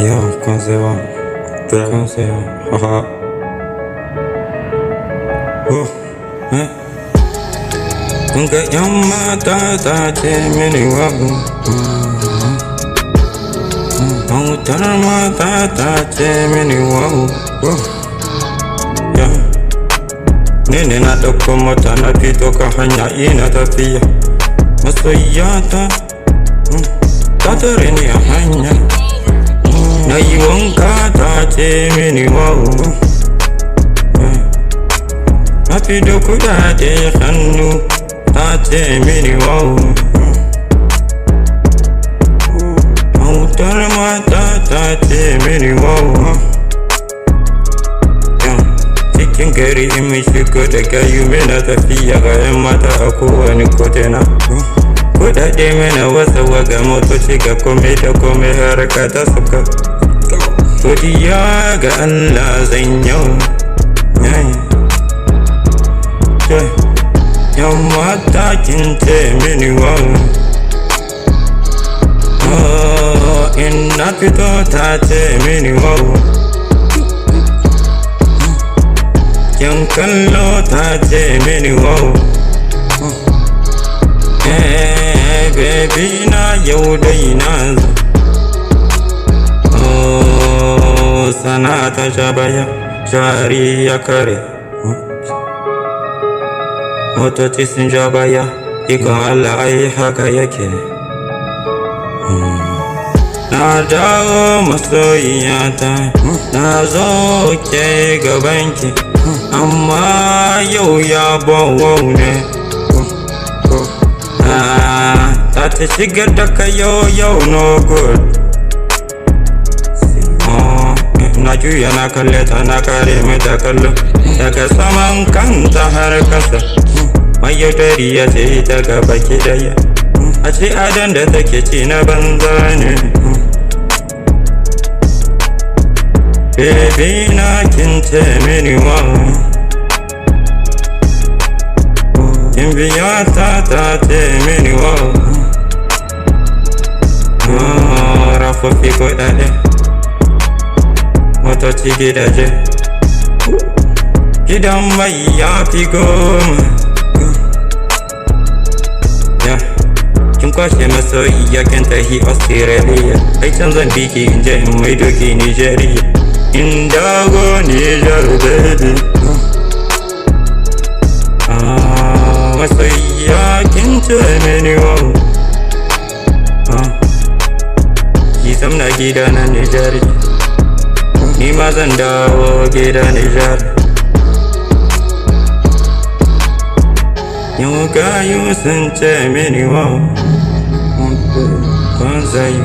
Yo, comment ça va? Comment ça va? Haha. Oh, hein? Kunga yamma ta ce mini wabu. Autar mata ta ce mini wabu. Yeah. Nene na ɗauko mota na fito kan hanya ina tafiya. Masoyiyata ta tare ni a hanya. Na yi wanka ta ce mini wabu. Na fito kudade hannu ta ce mini wabu. Autar mata ta ce mini wabu. Cikin gari in mun shigo da gayu mena tafiya ga 'yan mata a kowane kotuna. Kudade mana wasa waga motoci ga kome da kome harka ta suka. Godiya ga Allah zan yau. Yan mata kin ce mini wawu. In na fito ta ce mini wawu. Yan kallo ta ce mini wawu. Baby na yau dai na zo. Sana ta sha baya, jari ya kare. Motoci sun ja baya, ikon Allah ai haka yake. Na dawo masoyiyata, na zo ke gabanki, amma yau ya bawo ne. Ta ta shigar da ka yau no good. Na juya na kalle ta na kare mata kallo daga saman kanta har kasa. Mai yaudari ya ce ta gaba daya, a ce adon da take ci na banza ne. Baby na kin ce mini wawu. Kin biya ta ce mini wawu. Rafofi kuɗaɗe, motoci gidaje, gidan mai ya fi goma. Kin kwashe masoyiya kin tahi Australia, ai can zan biki in je in mai doki Nigeria. In dago Niger baby. Masoyiya kin ce mini wawu. Ki zamna gida na Nigeria, ni ma zan dawo gida Nijar. Yau gayu sun ce mini wawu. Kwanza yi